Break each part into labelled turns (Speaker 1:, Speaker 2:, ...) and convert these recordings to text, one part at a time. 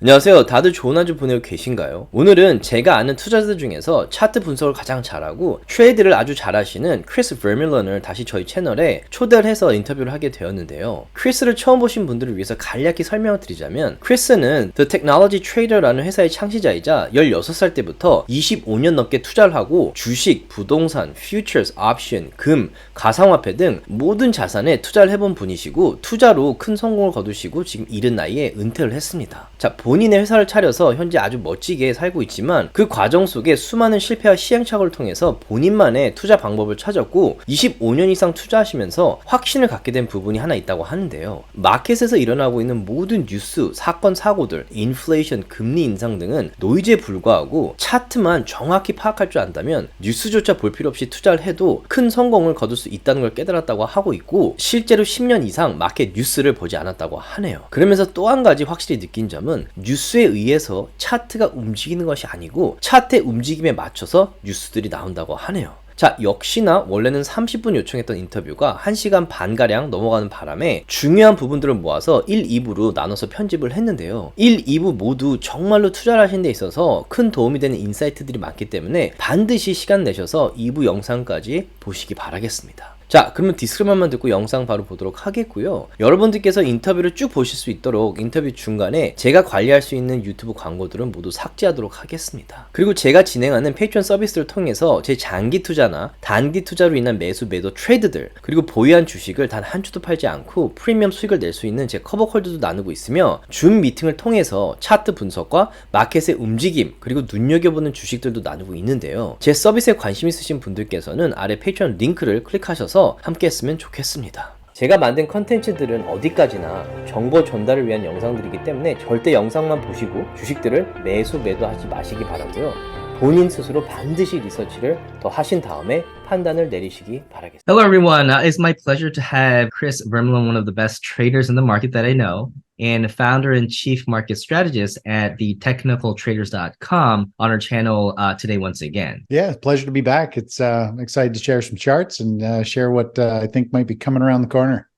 Speaker 1: 안녕하세요. 다들 좋은 한 주 보내고 계신가요? 오늘은 제가 아는 투자자들 중에서 차트 분석을 가장 잘하고 트레이드를 아주 잘하시는 크리스 버밀런을 다시 저희 채널에 초대를 해서 인터뷰를 하게 되었는데요. 크리스를 처음 보신 분들을 위해서 간략히 설명을 드리자면, 크리스는 The Technology Trader라는 회사의 창시자이자 16살 때부터 25년 넘게 투자를 하고 주식, 부동산, 퓨처스, 옵션, 금, 가상화폐 등 모든 자산에 투자를 해본 분이시고, 투자로 큰 성공을 거두시고 지금 이른 나이에 은퇴를 했습니다. 자, 본인의 회사를 차려서 현재 아주 멋지게 살고 있지만, 그 과정 속에 수많은 실패와 시행착오를 통해서 본인만의 투자 방법을 찾았고 25년 이상 투자하시면서 확신을 갖게 된 부분이 하나 있다고 하는데요. 마켓에서 일어나고 있는 모든 뉴스, 사건, 사고들, 인플레이션, 금리 인상 등은 노이즈에 불과하고 차트만 정확히 파악할 줄 안다면 뉴스조차 볼 필요 없이 투자를 해도 큰 성공을 거둘 수 있다는 걸 깨달았다고 하고 있고, 실제로 10년 이상 마켓 뉴스를 보지 않았다고 하네요. 그러면서 또 한 가지 확실히 느낀 점은, 뉴스에 의해서 차트가 움직이는 것이 아니고 차트의 움직임에 맞춰서 뉴스들이 나온다고 하네요. 자, 역시나 원래는 30분 요청했던 인터뷰가 1시간 반가량 넘어가는 바람에 중요한 부분들을 모아서 1, 2부로 나눠서 편집을 했는데요. 1, 2부 모두 정말로 투자를 하시는 데 있어서 큰 도움이 되는 인사이트들이 많기 때문에 반드시 시간 내셔서 2부 영상까지 보시기 바라겠습니다. 자, 그러면 디스크립션만 듣고 영상 바로 보도록 하겠고요. 여러분들께서 인터뷰를 쭉 보실 수 있도록 인터뷰 중간에 제가 관리할 수 있는 유튜브 광고들은 모두 삭제하도록 하겠습니다. 그리고 제가 진행하는 페이트론 서비스를 통해서 제 장기 투자나 단기 투자로 인한 매수 매도 트레이드들, 그리고 보유한 주식을 단 한 주도 팔지 않고 프리미엄 수익을 낼 수 있는 제 커버 콜드도 나누고 있으며, 줌 미팅을 통해서 차트 분석과 마켓의 움직임, 그리고 눈여겨보는 주식들도 나누고 있는데요. 제 서비스에 관심 있으신 분들께서는 아래 페이트론 링크를 클릭하셔서 함께 했으면 좋겠습니다. 제가 만든 컨텐츠들은 어디까지나 정보 전달을 위한 영상들이기 때문에 절대 영상만 보시고 주식들을 매수 매도하지 마시기 바라고요. 본인 스스로 반드시 리서치를 더 하신 다음에 판단을 내리시기 바라겠습니다.
Speaker 2: Hello, everyone. It's my pleasure to have Chris Vermeulen, one of the best traders in the market that I know, and founder and chief market strategist at the technicaltraders.com on our channel today once again.
Speaker 3: Yeah, pleasure to be back. It's excited to share some charts and share what I think might be coming around the corner.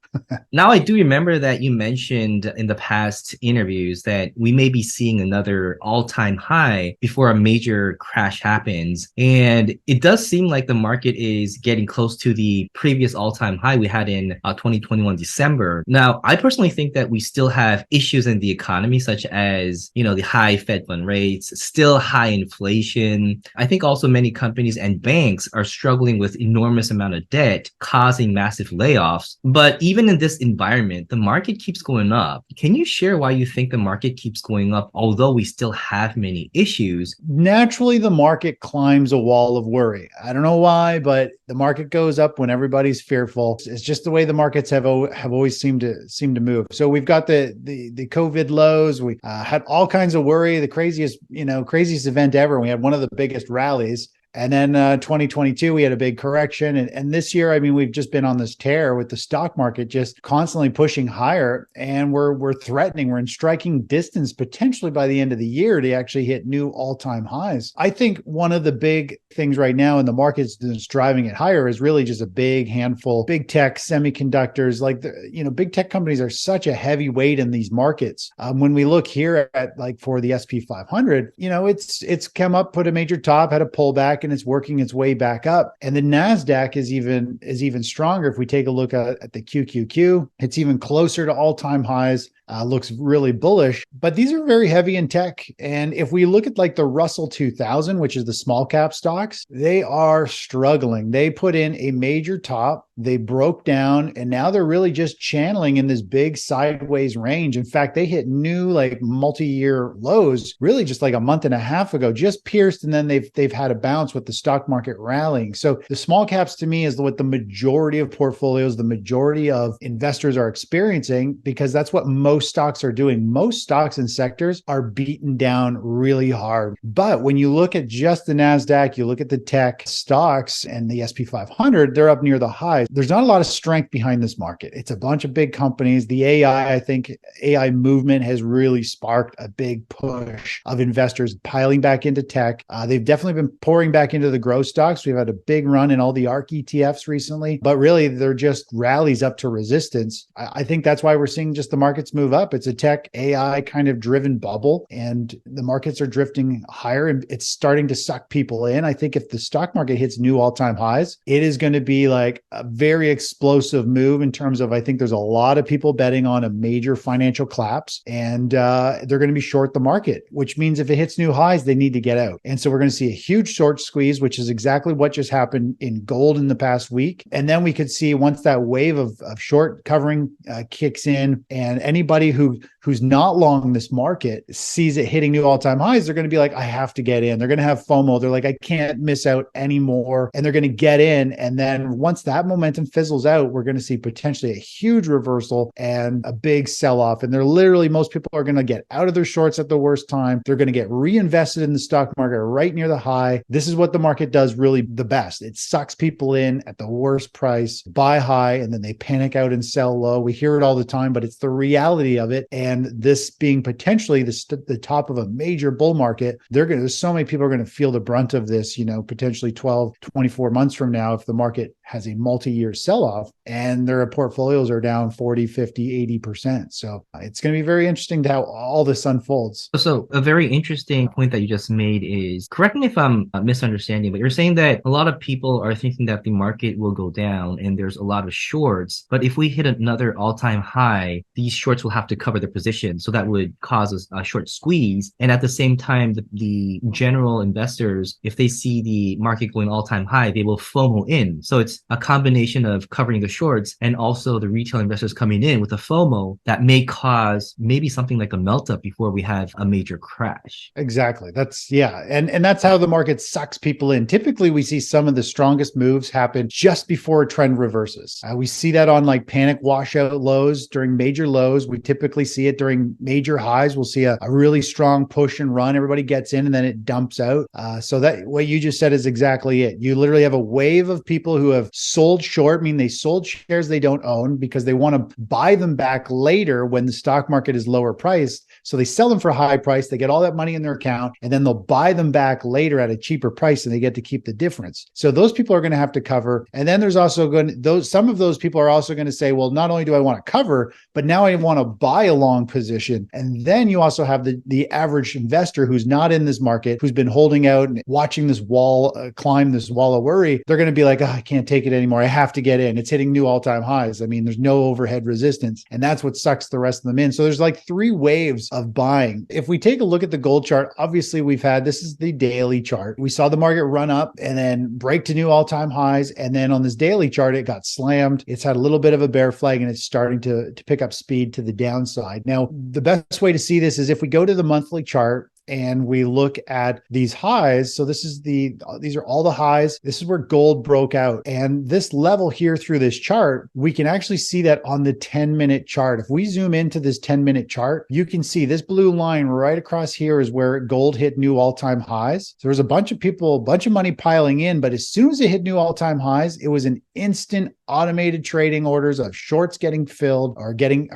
Speaker 2: Now, I do remember that you mentioned in the past interviews that we may be seeing another all-time high before a major crash happens. And it does seem like the market is getting close to the previous all-time high we had in 2021 December. Now, I personally think that we still have issues in the economy, such as, the high Fed fund rates, still high inflation. I think also many companies and banks are struggling with enormous amount of debt, causing massive layoffs. But even in this environment, the market keeps going up. Can you share why you think the market keeps going up, although we still have many issues?
Speaker 3: Naturally, the market climbs a wall of worry. I don't know why, but the market goes up when everybody's fearful. It's just the way the markets have always seemed to move. So we've got the COVID lows. We had all kinds of worry. The craziest event ever. We had one of the biggest rallies. And then 2022, we had a big correction. And this year, I mean, we've just been on this tear with the stock market just constantly pushing higher. And we're threatening, we're in striking distance potentially by the end of the year to actually hit new all-time highs. I think one of the big things right now in the markets that's driving it higher is really just a big handful, big tech, semiconductors. Big tech companies are such a heavy weight in these markets. When we look here at for the SP 500, it's come up, put a major top, had a pullback, and it's working its way back up. And the NASDAQ is even stronger. If we take a look at the QQQ, it's even closer to all-time highs. Looks really bullish, but these are very heavy in tech. And if we look at the Russell 2000, which is the small cap stocks, they are struggling. They put in a major top, they broke down, and now they're really just channeling in this big sideways range. In fact, they hit new multi-year lows really just a month and a half ago, just pierced, and then they've had a bounce with the stock market rallying. So the small caps to me is what the majority of portfolios, the majority of investors are experiencing, because that's what most stocks are doing. Most stocks and sectors are beaten down really hard. But when you look at just the NASDAQ, you look at the tech stocks and the SP 500, they're up near the highs. There's not a lot of strength behind this market. It's a bunch of big companies. The I think AI movement has really sparked a big push of investors piling back into tech. They've definitely been pouring back into the growth stocks. We've had a big run in all the ARK ETFs recently, but really they're just rallies up to resistance. I think that's why we're seeing just the markets move move up. It's a tech AI kind of driven bubble, and the markets are drifting higher, and it's starting to suck people in. I think if the stock market hits new all-time highs, it is going to be like a very explosive move in terms of, I think there's a lot of people betting on a major financial collapse, and they're going to be short the market, which means if it hits new highs, they need to get out. And so we're going to see a huge short squeeze, which is exactly what just happened in gold in the past week. And then we could see once that wave of short covering kicks in, and anybody who's not long this market sees it hitting new all-time highs, they're going to be like, I have to get in. They're going to have FOMO. They're like, I can't miss out anymore. And they're going to get in. And then once that momentum fizzles out, we're going to see potentially a huge reversal and a big sell-off. And most people are going to get out of their shorts at the worst time. They're going to get reinvested in the stock market right near the high. This is what the market does really the best. It sucks people in at the worst price, buy high, and then they panic out and sell low. We hear it all the time, but it's the reality of it. And this being potentially the top of a major bull market, there's so many people are going to feel the brunt of this, potentially 12, 24 months from now, if the market has a multi-year sell-off and their portfolios are down 40, 50, 80%. So it's going to be very interesting to how all this unfolds.
Speaker 2: So a very interesting point that you just made is, correct me if I'm misunderstanding, but you're saying that a lot of people are thinking that the market will go down and there's a lot of shorts, but if we hit another all-time high, these shorts will have to cover their position. So that would cause a short squeeze. And at the same time, the general investors, if they see the market going all-time high, they will FOMO in. So it's a combination of covering the shorts and also the retail investors coming in with a FOMO that may cause maybe something like a melt up before we have a major crash.
Speaker 3: Exactly. And that's how the market sucks people in. Typically, we see some of the strongest moves happen just before a trend reverses. We see that on like panic washout lows during major lows. We typically see it during major highs. We'll see a really strong push and run. Everybody gets in and then it dumps out. So that what you just said is exactly it. You literally have a wave of people who have sold short, meaning they sold shares they don't own because they want to buy them back later when the stock market is lower priced. So they sell them for a high price. They get all that money in their account, and then they'll buy them back later at a cheaper price, and they get to keep the difference. So those people are going to have to cover. And then there's also some of those people are also going to say, well, not only do I want to cover, but now I want to buy a long position. And then you also have the average investor who's not in this market, who's been holding out and watching this wall climb this wall of worry. They're going to be like, I can't take it anymore. I have to get in. It's hitting new all-time highs. I mean, there's no overhead resistance. And that's what sucks the rest of them in. So there's like three waves of buying. If we take a look at the gold chart, obviously this is the daily chart. We saw the market run up and then break to new all-time highs. And then on this daily chart, it got slammed. It's had a little bit of a bear flag and it's starting to pick up speed to the downside. Now, the best way to see this is if we go to the monthly chart and we look at these highs. So these are all the highs. This is where gold broke out. And this level here through this chart, we can actually see that on the 10-minute chart. If we zoom into this 10-minute chart, you can see this blue line right across here is where gold hit new all-time highs. So there was a bunch of money piling in, but as soon as it hit new all-time highs, it was an instant automated trading orders of shorts getting filled or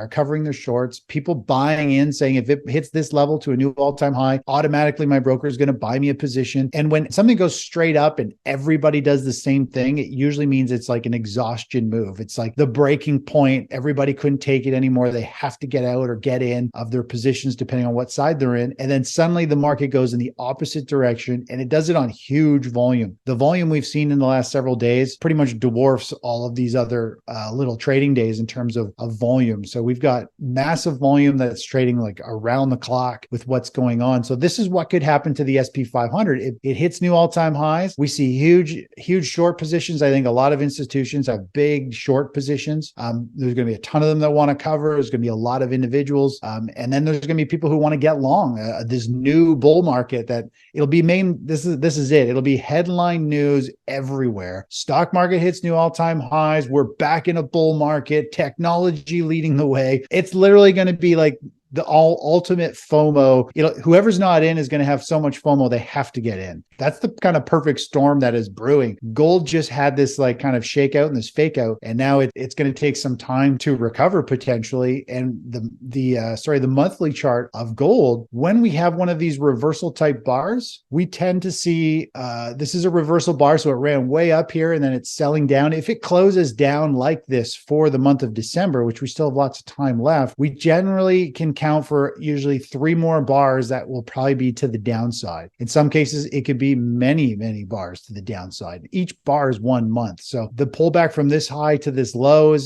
Speaker 3: covering their shorts, people buying in saying, if it hits this level to a new all-time high, automatically my broker is going to buy me a position. And when something goes straight up and everybody does the same thing, it usually means it's like an exhaustion move. It's like the breaking point. Everybody couldn't take it anymore. They have to get out or get in of their positions depending on what side they're in. And then suddenly the market goes in the opposite direction, and it does it on huge volume. The volume we've seen in the last several days pretty much dwarfs all of these other little trading days in terms of volume. So we've got massive volume that's trading like around the clock with what's going on. So this is what could happen to the SP 500. It hits new all-time highs. We see huge short positions. I think a lot of institutions have big short positions. There's going to be a ton of them that want to cover. There's going to be a lot of individuals. And then there's going to be people who want to get long this new bull market that it'll be this is it. It'll be headline news everywhere. Stock market hits new all-time highs. We're back in a bull market, technology leading the way. It's literally going to be like the ultimate FOMO. Whoever's not in is going to have so much FOMO, they have to get in. That's the kind of perfect storm that is brewing. Gold just had this like kind of shakeout and this fake out, and now it's going to take some time to recover potentially. And the monthly chart of gold, when we have one of these reversal type bars, we tend to see this is a reversal bar, so it ran way up here and then it's selling down. If it closes down like this for the month of December, which we still have lots of time left, we generally can count for usually 3 more bars that will probably be to the downside. In some cases, it could be many bars to the downside. Each bar is 1 month. So the pullback from this high to this low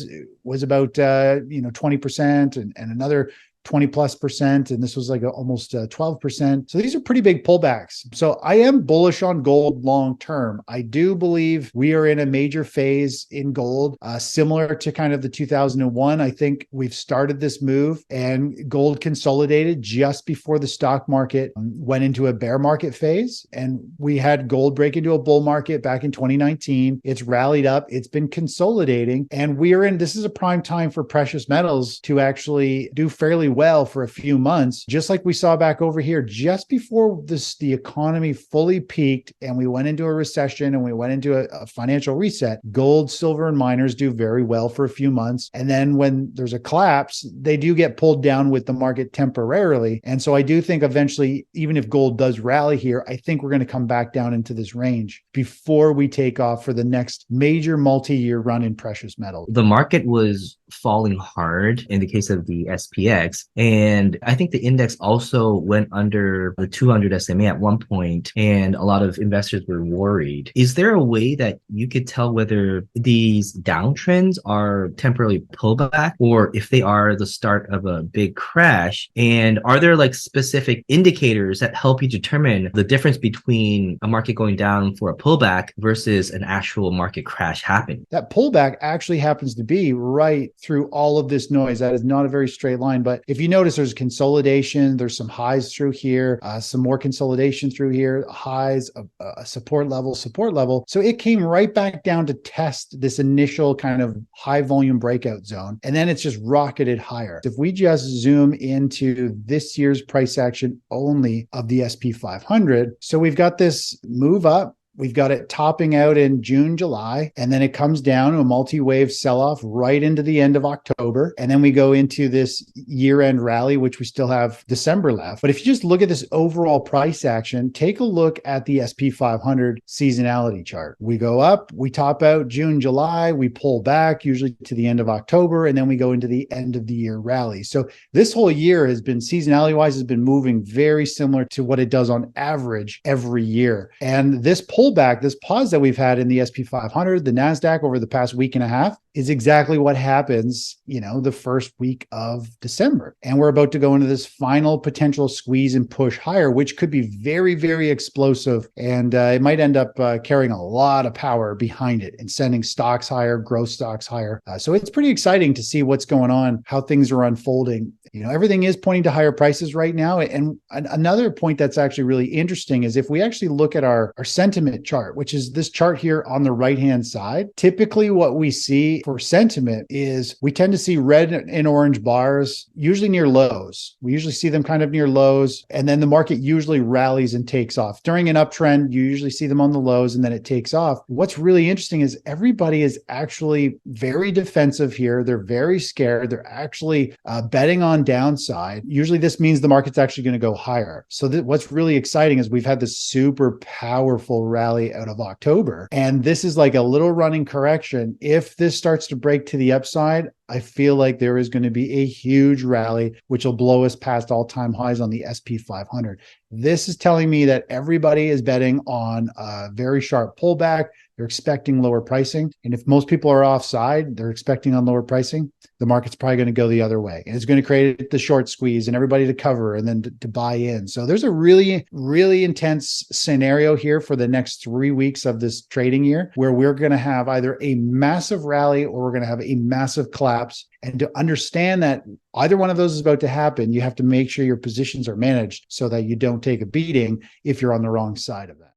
Speaker 3: was about 20% and another 20+%, and this was like almost 12%. So these are pretty big pullbacks. So I am bullish on gold long term. I do believe we are in a major phase in gold, similar to kind of the 2001. I think we've started this move, and gold consolidated just before the stock market went into a bear market phase, and we had gold break into a bull market back in 2019. It's rallied up, it's been consolidating, and this is a prime time for precious metals to actually do fairly well for a few months, just like we saw back over here just before the economy fully peaked and we went into a recession and we went into a financial reset. Gold, silver, and miners do very well for a few months, and then when there's a collapse, they do get pulled down with the market temporarily. And so I do think eventually, even if gold does rally here, I think we're going to come back down into this range before we take off for the next major multi-year run in precious metal.
Speaker 2: The market was falling hard in the case of the SPX. And I think the index also went under the 200 SMA at one point, and a lot of investors were worried. Is there a way that you could tell whether these downtrends are temporarily pullback or if they are the start of a big crash? And are there like specific indicators that help you determine the difference between a market going down for a pullback versus an actual market crash happening?
Speaker 3: That pullback actually happens to be right through all of this noise. That is not a very straight line, but if you notice, there's consolidation, there's some highs through here, some more consolidation through here, highs, a support level. So it came right back down to test this initial kind of high volume breakout zone, and then it's just rocketed higher. If we just zoom into this year's price action only of the SP 500, so we've got this move up. We've got it topping out in June, July, and then it comes down to a multi-wave sell-off right into the end of October. And then we go into this year-end rally, which we still have December left. But if you just look at this overall price action, take a look at the SP 500 seasonality chart. We go up, we top out June, July, we pull back usually to the end of October, and then we go into the end of the year rally. So this whole year has been, seasonality-wise, has been moving very similar to what it does on average every year. And this pullback, this pause that we've had in the SP 500, the NASDAQ over the past week and a half is exactly what happens, the first week of December. And we're about to go into this final potential squeeze and push higher, which could be very, very explosive. And it might end up carrying a lot of power behind it and sending stocks higher, growth stocks higher. So it's pretty exciting to see what's going on, how things are unfolding. Everything is pointing to higher prices right now. And another point that's actually really interesting is if we actually look at our sentiment chart, which is this chart here on the right-hand side, typically what we see for sentiment is we tend to see red and orange bars, usually near lows. We usually see them kind of near lows, and then the market usually rallies and takes off. During an uptrend, you usually see them on the lows and then it takes off. What's really interesting is everybody is actually very defensive here. They're very scared. They're actually betting on downside. Usually this means the market's actually going to go higher. So what's really exciting is we've had this super powerful rally out of October, and this is like a little running correction. If this starts to break to the upside, I feel like there is going to be a huge rally, which will blow us past all-time highs on the SP 500. This is telling me that everybody is betting on a very sharp pullback. They're expecting lower pricing. And if most people are offside, they're expecting on lower pricing, the market's probably going to go the other way. And it's going to create the short squeeze and everybody to cover and then to buy in. So there's a really, really intense scenario here for the next 3 weeks of this trading year, where we're going to have either a massive rally or we're going to have a massive collapse. And to understand that either one of those is about to happen, you have to make sure your positions are managed so that you don't take a beating if you're on the wrong side of that.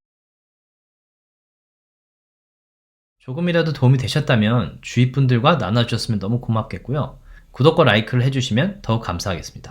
Speaker 1: 조금이라도 도움이 되셨다면 주위 분들과 나눠주셨으면 너무 고맙겠고요. 구독과 라이크를 해주시면 더욱 감사하겠습니다.